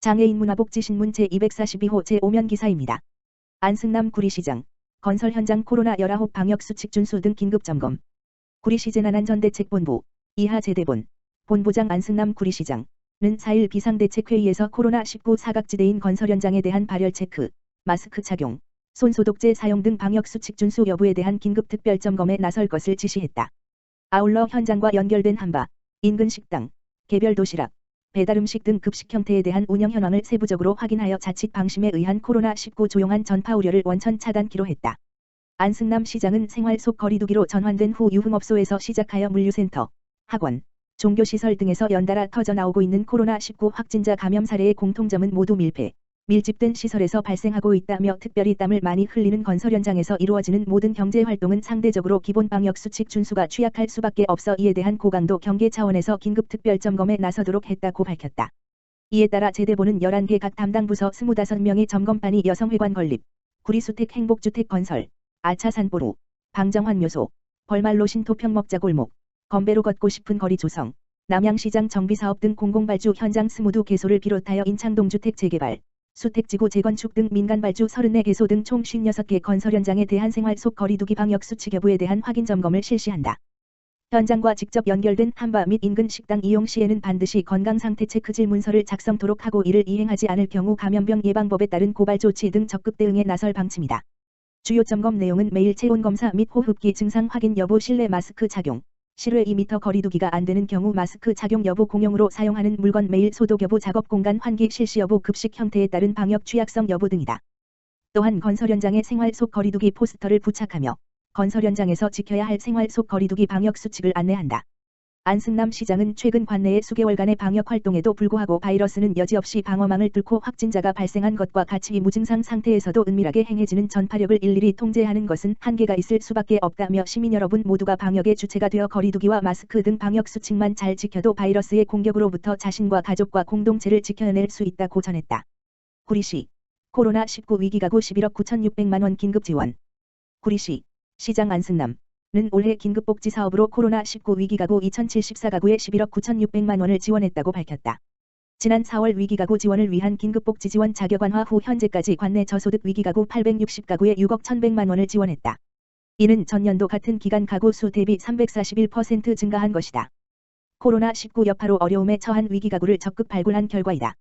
장애인 문화복지신문 제242호 제5면 기사입니다. 안승남 구리시장, 건설 현장 코로나19 방역수칙 준수 등 긴급점검. 구리시 재난안전대책본부, 이하 제대본, 본부장 안승남 구리시장은 4일 비상대책회의에서 코로나19 사각지대인 건설 현장에 대한 발열 체크, 마스크 착용, 손소독제 사용 등 방역수칙 준수 여부에 대한 긴급특별점검에 나설 것을 지시했다. 아울러 현장과 연결된 한바, 인근 식당, 개별 도시락, 배달음식 등 급식 형태에 대한 운영 현황을 세부적으로 확인하여 자칫 방심에 의한 코로나19 조용한 전파 우려를 원천 차단키로 했다. 안승남 시장은 생활 속 거리두기로 전환된 후 유흥업소에서 시작하여 물류센터, 학원, 종교시설 등에서 연달아 터져나오고 있는 코로나19 확진자 감염 사례의 공통점은 모두 밀폐, 밀집된 시설에서 발생하고 있다며 특별히 땀을 많이 흘리는 건설 현장에서 이루어지는 모든 경제활동은 상대적으로 기본 방역수칙 준수가 취약할 수밖에 없어 이에 대한 고강도 경계 차원에서 긴급특별점검에 나서도록 했다고 밝혔다. 이에 따라 제대본은 11개 각 담당 부서 25명의 점검반이 여성회관 건립, 구리수택 행복주택 건설, 아차산보루, 방정환 묘소, 벌말로 신토평먹자 골목, 건배로 걷고 싶은 거리 조성, 남양시장 정비사업 등 공공발주 현장 22 개소를 비롯하여 인창동 주택 재개발, 수택지구 재건축 등 민간발주 34개소 등 총 56개 건설 현장에 대한 생활 속 거리두기 방역수칙 여부에 대한 확인 점검을 실시한다. 현장과 직접 연결된 한바 및 인근 식당 이용 시에는 반드시 건강상태 체크 질문서를 작성토록 하고 이를 이행하지 않을 경우 감염병 예방법에 따른 고발 조치 등 적극 대응에 나설 방침이다. 주요 점검 내용은 매일 체온 검사 및 호흡기 증상 확인 여부, 실내 마스크 착용, 실외 2m 거리두기가 안 되는 경우 마스크 착용 여부, 공용으로 사용하는 물건 매일 소독 여부, 작업 공간 환기 실시 여부, 급식 형태에 따른 방역 취약성 여부 등이다. 또한 건설 현장에 생활 속 거리두기 포스터를 부착하며 건설 현장에서 지켜야 할 생활 속 거리두기 방역 수칙을 안내한다. 안승남 시장은 최근 관내의 수개월간의 방역 활동에도 불구하고 바이러스는 여지없이 방어망을 뚫고 확진자가 발생한 것과 같이 무증상 상태에서도 은밀하게 행해지는 전파력을 일일이 통제하는 것은 한계가 있을 수밖에 없다며 시민 여러분 모두가 방역의 주체가 되어 거리두기와 마스크 등 방역 수칙만 잘 지켜도 바이러스의 공격으로부터 자신과 가족과 공동체를 지켜낼 수 있다고 전했다. 구리시 코로나19 위기가구 11억 9,600만 원 긴급 지원. 구리시 시장 안승남 는 올해 긴급복지 사업으로 코로나19 위기가구 2074가구에 11억 9,600만 원을 지원했다고 밝혔다. 지난 4월 위기가구 지원을 위한 긴급복지 지원 자격완화 후 현재까지 관내 저소득 위기가구 860가구에 6억 1,100만 원을 지원했다. 이는 전년도 같은 기간 가구 수 대비 341% 증가한 것이다. 코로나19 여파로 어려움에 처한 위기가구를 적극 발굴한 결과이다.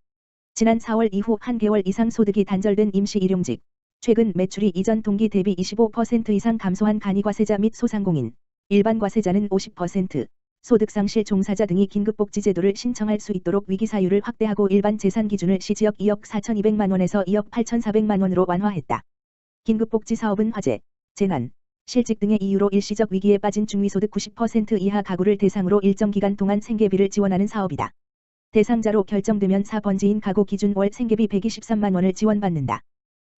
지난 4월 이후 한 개월 이상 소득이 단절된 임시일용직, 최근 매출이 이전 동기 대비 25% 이상 감소한 간이과세자 및 소상공인, 일반 과세자는 50%, 소득상실 종사자 등이 긴급복지제도를 신청할 수 있도록 위기사유를 확대하고 일반 재산 기준을 시지역 2억 4,200만 원에서 2억 8,400만 원으로 완화했다. 긴급복지 사업은 화재, 재난, 실직 등의 이유로 일시적 위기에 빠진 중위소득 90% 이하 가구를 대상으로 일정 기간 동안 생계비를 지원하는 사업이다. 대상자로 결정되면 4번지인 가구 기준 월 생계비 123만 원을 지원받는다.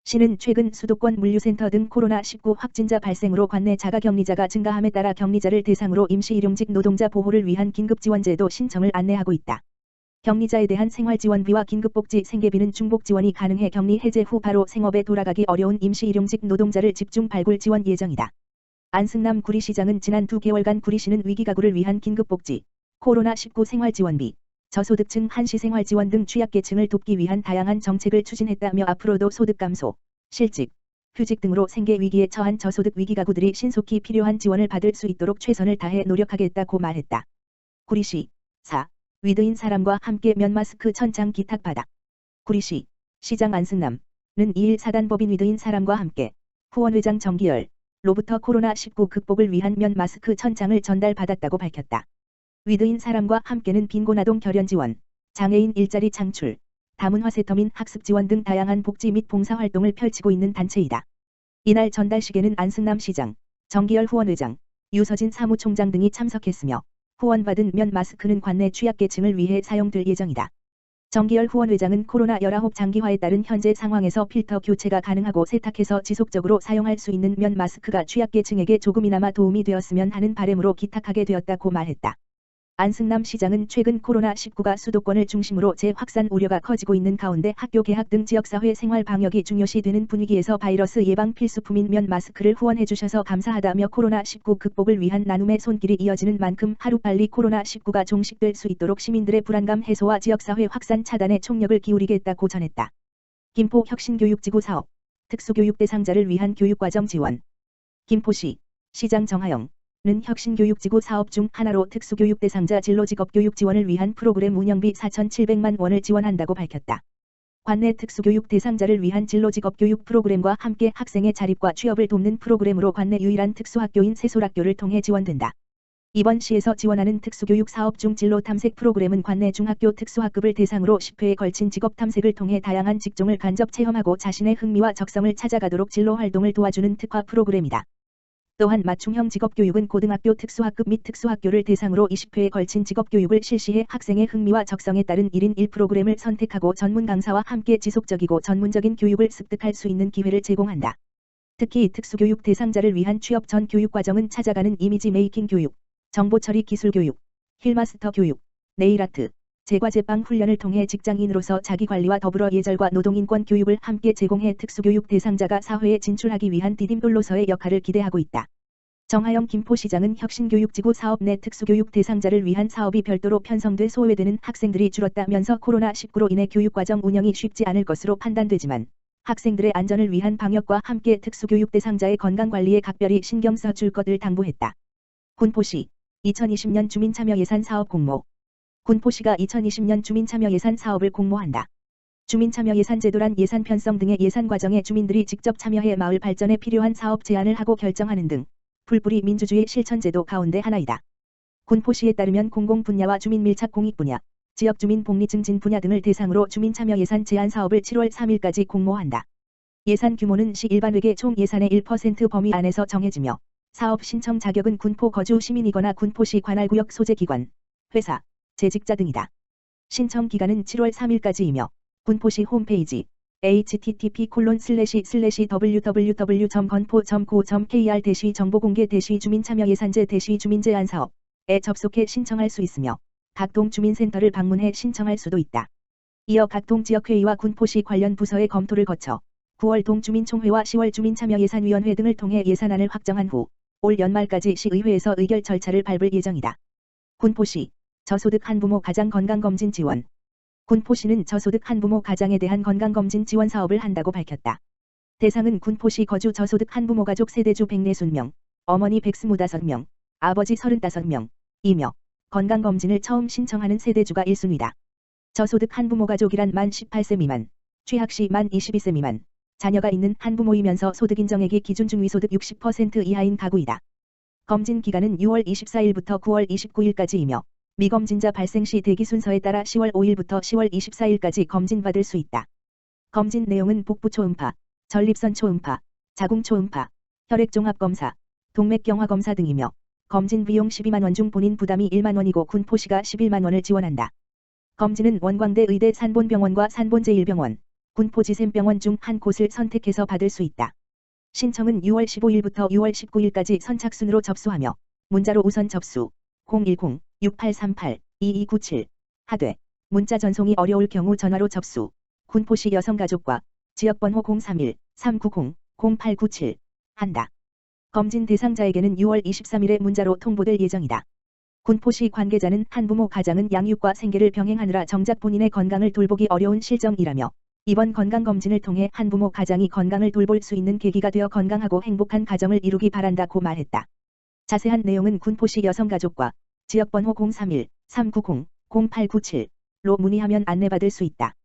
시는 최근 수도권 물류센터 등 코로나19 확진자 발생으로 관내 자가격리자가 증가함에 따라 격리자를 대상으로 임시일용직 노동자 보호를 위한 긴급지원제도 신청을 안내하고 있다. 격리자에 대한 생활지원비와 긴급복지 생계비는 중복 지원이 가능해 격리 해제 후 바로 생업에 돌아가기 어려운 임시일용직 노동자를 집중 발굴 지원 예정이다. 안승남 구리시장은 지난 2개월간 구리시는 위기가구를 위한 긴급복지, 코로나19 생활지원비, 저소득층 한시생활지원 등 취약계층을 돕기 위한 다양한 정책을 추진했다며 앞으로도 소득 감소, 실직, 휴직 등으로 생계 위기에 처한 저소득 위기가구들이 신속히 필요한 지원을 받을 수 있도록 최선을 다해 노력하겠다고 말했다. 구리시 4. 위드인 사람과 함께 면마스크 천장 기탁받아. 구리시 시장 안승남은 2일 사단법인 위드인 사람과 함께 후원회장 정기열 로부터 코로나19 극복을 위한 면마스크 천장을 전달받았다고 밝혔다. 위드인 사람과 함께는 빈곤아동 결연 지원, 장애인 일자리 창출, 다문화 세터민 학습 지원 등 다양한 복지 및 봉사활동을 펼치고 있는 단체이다. 이날 전달식에는 안승남 시장, 정기열 후원회장, 유서진 사무총장 등이 참석했으며 후원받은 면 마스크는 관내 취약계층을 위해 사용될 예정이다. 정기열 후원회장은 코로나19 장기화에 따른 현재 상황에서 필터 교체가 가능하고 세탁해서 지속적으로 사용할 수 있는 면 마스크가 취약계층에게 조금이나마 도움이 되었으면 하는 바람으로 기탁하게 되었다고 말했다. 안승남 시장은 최근 코로나19가 수도권을 중심으로 재확산 우려가 커지고 있는 가운데 학교 개학 등 지역사회 생활 방역이 중요시되는 분위기에서 바이러스 예방 필수품인 면 마스크를 후원해 주셔서 감사하다며 코로나19 극복을 위한 나눔의 손길이 이어지는 만큼 하루빨리 코로나19가 종식될 수 있도록 시민들의 불안감 해소와 지역사회 확산 차단에 총력을 기울이겠다고 전했다. 김포 혁신교육지구 사업, 특수교육 대상자를 위한 교육과정 지원. 김포시, 시장 정하영 는 혁신교육지구 사업 중 하나로 특수교육 대상자 진로직업교육 지원을 위한 프로그램 운영비 4,700만 원을 지원한다고 밝혔다. 관내 특수교육 대상자를 위한 진로직업교육 프로그램과 함께 학생의 자립과 취업을 돕는 프로그램으로 관내 유일한 특수학교인 세솔학교를 통해 지원된다. 이번 시에서 지원하는 특수교육 사업 중 진로 탐색 프로그램은 관내 중학교 특수학급을 대상으로 10회에 걸친 직업 탐색을 통해 다양한 직종을 간접 체험하고 자신의 흥미와 적성을 찾아가도록 진로 활동을 도와주는 특화 프로그램이다. 또한 맞춤형 직업교육은 고등학교 특수학급 및 특수학교를 대상으로 20회에 걸친 직업교육을 실시해 학생의 흥미와 적성에 따른 1인 1 프로그램을 선택하고 전문 강사와 함께 지속적이고 전문적인 교육을 습득할 수 있는 기회를 제공한다. 특히 특수교육 대상자를 위한 취업 전 교육과정은 찾아가는 이미지 메이킹 교육, 정보처리 기술 교육, 힐마스터 교육, 네일아트, 제과제빵 훈련을 통해 직장인으로서 자기관리와 더불어 예절과 노동인권 교육을 함께 제공해 특수교육 대상자가 사회에 진출하기 위한 디딤돌로서의 역할을 기대하고 있다. 정하영 김포시장은 혁신교육지구 사업 내 특수교육 대상자를 위한 사업이 별도로 편성돼 소외되는 학생들이 줄었다면서 코로나19로 인해 교육과정 운영이 쉽지 않을 것으로 판단되지만 학생들의 안전을 위한 방역과 함께 특수교육 대상자의 건강관리에 각별히 신경 써줄 것을 당부했다. 군포시 2020년 주민참여예산 사업 공모. 군포시가 2020년 주민참여예산 사업을 공모한다. 주민참여예산 제도란 예산 편성 등의 예산 과정에 주민들이 직접 참여해 마을 발전에 필요한 사업 제안을 하고 결정하는 등 풀뿌리 민주주의 실천 제도 가운데 하나이다. 군포시에 따르면 공공 분야와 주민 밀착 공익 분야, 지역 주민 복리 증진 분야 등을 대상으로 주민참여 예산 제안 사업을 7월 3일까지 공모한다. 예산 규모는 시 일반회계 총 예산의 1% 범위 안에서 정해지며 사업 신청 자격은 군포 거주 시민이거나 군포시 관할구역 소재 기관, 회사, 재직자 등이다. 신청 기간은 7월 3일까지이며 군포시 홈페이지 http://www.건포.go.kr-정보공개-주민참여예산제-주민제안사업에 접속해 신청할 수 있으며 각동 주민센터를 방문해 신청할 수도 있다. 이어 각동 지역회의와 군포시 관련 부서의 검토를 거쳐 9월 동주민총회와 10월 주민참여예산위원회 등을 통해 예산안을 확정한 후 올 연말까지 시의회에서 의결 절차를 밟을 예정이다. 군포시 저소득 한부모 가장 건강검진 지원. 군포시는 저소득 한부모 가장에 대한 건강검진 지원 사업을 한다고 밝혔다. 대상은 군포시 거주 저소득 한부모 가족 세대주 140명, 어머니 125명, 아버지 35명이며 건강검진을 처음 신청하는 세대주가 1순위다. 저소득 한부모 가족이란 만 18세 미만, 취학시 만 22세 미만, 자녀가 있는 한부모이면서 소득인정액이 기준 중위소득 60% 이하인 가구이다. 검진 기간은 6월 24일부터 9월 29일까지이며 미검진자 발생 시 대기 순서에 따라 10월 5일부터 10월 24일까지 검진받을 수 있다. 검진 내용은 복부 초음파, 전립선 초음파, 자궁 초음파, 혈액종합검사, 동맥경화검사 등이며 검진 비용 12만 원 중 본인 부담이 1만 원이고 군포시가 11만 원을 지원한다. 검진은 원광대 의대 산본병원과 산본제1병원, 군포지샘병원 중 한 곳을 선택해서 받을 수 있다. 신청은 6월 15일부터 6월 19일까지 선착순으로 접수하며 문자로 우선 접수 010-6838-2297 하되 문자 전송이 어려울 경우 전화로 접수 군포시 여성가족과 지역번호 031-390-0897 한다. 검진 대상자에게는 6월 23일에 문자로 통보될 예정이다. 군포시 관계자는 한부모 가장은 양육과 생계를 병행하느라 정작 본인의 건강을 돌보기 어려운 실정이라며 이번 건강검진을 통해 한부모 가장이 건강을 돌볼 수 있는 계기가 되어 건강하고 행복한 가정을 이루기 바란다고 말했다. 자세한 내용은 군포시 여성가족과 지역번호 031-390-0897로 문의하면 안내받을 수 있다.